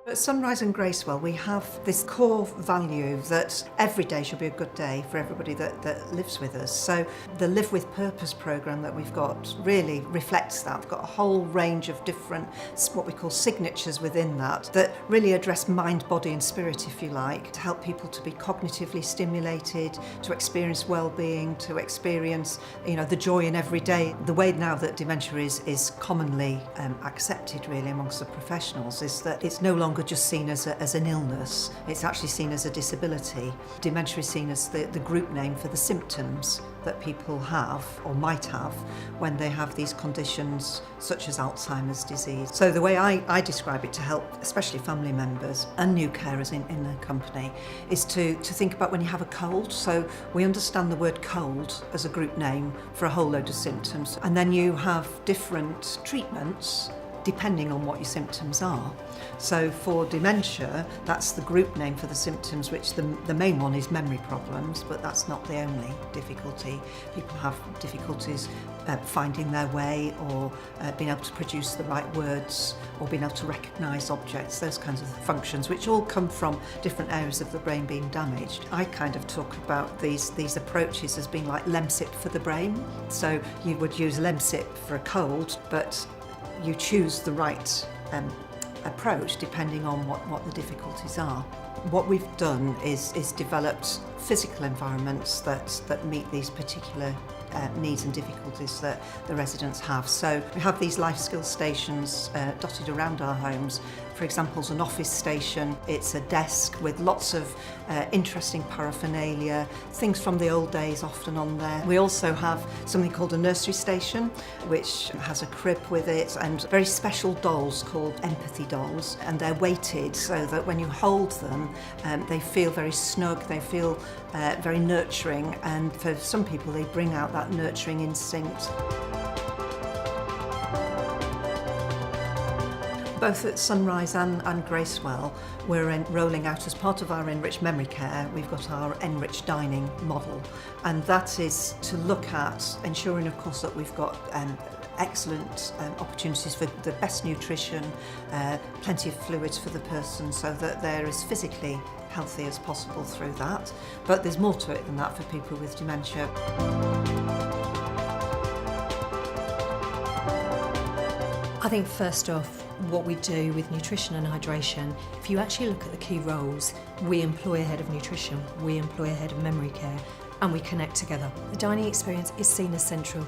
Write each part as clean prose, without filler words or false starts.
At Sunrise and Gracewell, we have this core value that every day should be a good day for everybody that lives with us. So the Live with Purpose programme that we've got really reflects that. We've got a whole range of different, what we call signatures within that really address mind, body and spirit, if you like, to help people to be cognitively stimulated, to experience well-being, to experience, the joy in every day. The way now that dementia is commonly accepted really amongst the professionals is that it's no longer just seen as an illness, it's actually seen as a disability. Dementia is seen as the group name for the symptoms that people have or might have when they have these conditions such as Alzheimer's disease. So the way I describe it to help especially family members and new carers in the company is to think about when you have a cold. So we understand the word cold as a group name for a whole load of symptoms, and then you have different treatments depending on what your symptoms are. So for dementia, that's the group name for the symptoms, which the main one is memory problems, but that's not the only difficulty. People have difficulties finding their way or being able to produce the right words or being able to recognise objects, those kinds of functions, which all come from different areas of the brain being damaged. I kind of talk about these approaches as being like Lemsip for the brain. So you would use Lemsip for a cold, but you choose the right approach depending on what the difficulties are. What we've done is developed physical environments that meet these particular needs and difficulties that the residents have. So we have these life skill stations dotted around our homes. For example, it's an office station, it's a desk with lots of interesting paraphernalia, things from the old days often on there. We also have something called a nursery station, which has a crib with it, and very special dolls called empathy dolls, and they're weighted so that when you hold them, they feel very snug, they feel very nurturing, and for some people they bring out that nurturing instinct. Both at Sunrise and Gracewell, we're rolling out as part of our Enriched memory care, we've got our Enriched dining model, and that is to look at ensuring, of course, that we've got excellent opportunities for the best nutrition, plenty of fluids for the person so that they're as physically healthy as possible through that. But there's more to it than that for people with dementia. I think first off, what we do with nutrition and hydration, if you actually look at the key roles, we employ a head of nutrition, we employ a head of memory care, and we connect together. The dining experience is seen as central.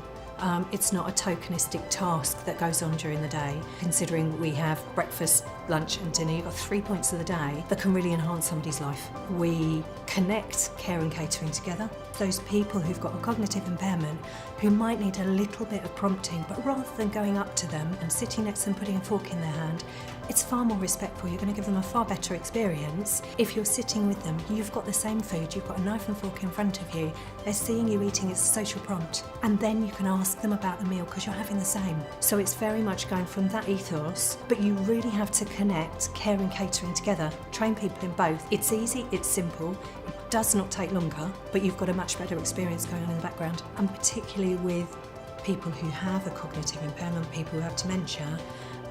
It's not a tokenistic task that goes on during the day. Considering we have breakfast, lunch and dinner, you've got 3 points of the day that can really enhance somebody's life. We connect care and catering together. Those people who've got a cognitive impairment who might need a little bit of prompting, but rather than going up to them and sitting next to them putting a fork in their hand, it's far more respectful. You're going to give them a far better experience. If you're sitting with them, you've got the same food, you've got a knife and fork in front of you, they're seeing you eating, it's a social prompt. And then you can ask them about the meal because you're having the same. So it's very much going from that ethos, but you really have to connect care and catering together, train people in both. It's easy, it's simple, it does not take longer, but you've got a much better experience going on in the background. And particularly with people who have a cognitive impairment, people who have dementia,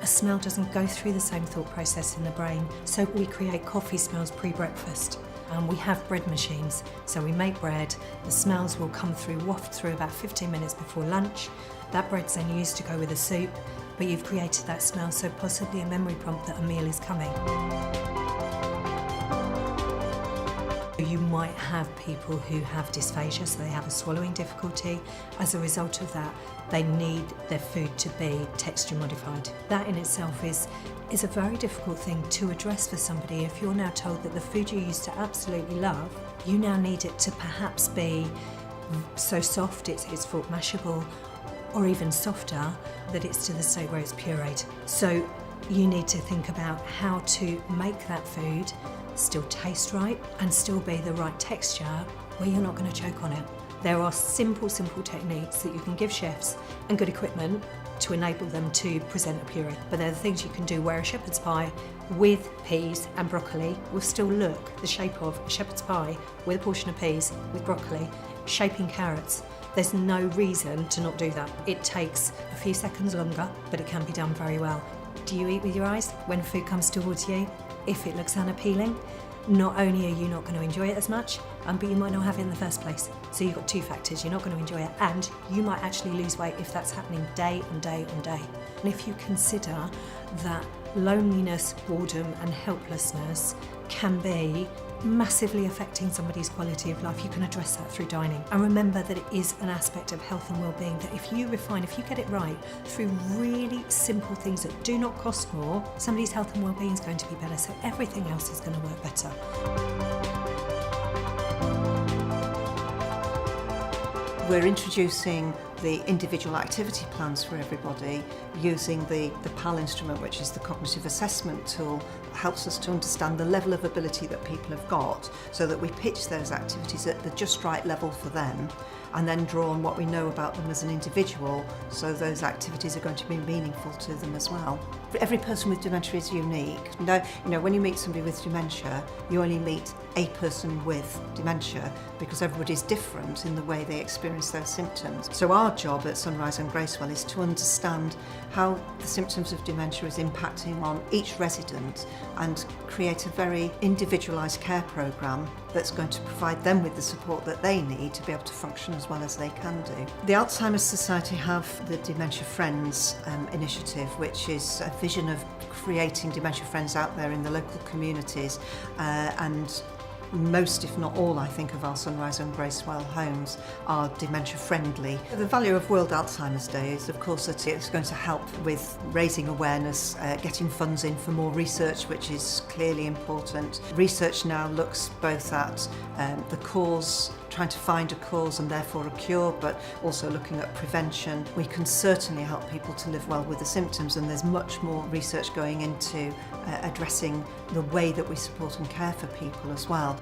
a smell doesn't go through the same thought process in the brain. So we create coffee smells pre-breakfast. We have bread machines, so we make bread, the smells will come through, waft through about 15 minutes before lunch. That bread's then used to go with the soup, but you've created that smell, so possibly a memory prompt that a meal is coming. You might have people who have dysphagia, so they have a swallowing difficulty. As a result of that, they need their food to be texture modified. That in itself is a very difficult thing to address for somebody. If you're now told that the food you used to absolutely love, you now need it to perhaps be so soft it's fork mashable, or even softer that it's to the state where it's pureed. So you need to think about how to make that food still taste right and still be the right texture where you're not going to choke on it. There are simple techniques that you can give chefs and good equipment to enable them to present a puree. But there are the things you can do where a shepherd's pie with peas and broccoli will still look the shape of a shepherd's pie with a portion of peas with broccoli, shaping carrots. There's no reason to not do that. It takes a few seconds longer, but it can be done very well. Do you eat with your eyes when food comes towards you? if it looks unappealing, not only are you not going to enjoy it as much, but you might not have it in the first place. So you've got two factors. You're not going to enjoy it, and you might actually lose weight if that's happening day on day on day. And if you consider that loneliness, boredom and helplessness can be massively affecting somebody's quality of life, you can address that through dining. And remember that it is an aspect of health and well-being that if you get it right through really simple things that do not cost more, somebody's health and well-being is going to be better, so everything else is going to work better. We're introducing the individual activity plans for everybody using the PAL instrument, which is the cognitive assessment tool, that helps us to understand the level of ability that people have got so that we pitch those activities at the just right level for them and then draw on what we know about them as an individual so those activities are going to be meaningful to them as well. Every person with dementia is unique. When you meet somebody with dementia, you only meet a person with dementia because everybody's different in the way they experience those symptoms. So our job at Sunrise and Gracewell is to understand how the symptoms of dementia is impacting on each resident and create a very individualised care programme that's going to provide them with the support that they need to be able to function as well as they can do. The Alzheimer's Society have the Dementia Friends initiative, which is a vision of creating dementia friends out there in the local communities, and most, if not all, I think, of our Sunrise and Gracewell homes are dementia friendly. The value of World Alzheimer's Day is, of course, that it's going to help with raising awareness, getting funds in for more research, which is clearly important. Research now looks both at the cause, trying to find a cause and therefore a cure, but also looking at prevention. We can certainly help people to live well with the symptoms, and there's much more research going into addressing the way that we support and care for people as well.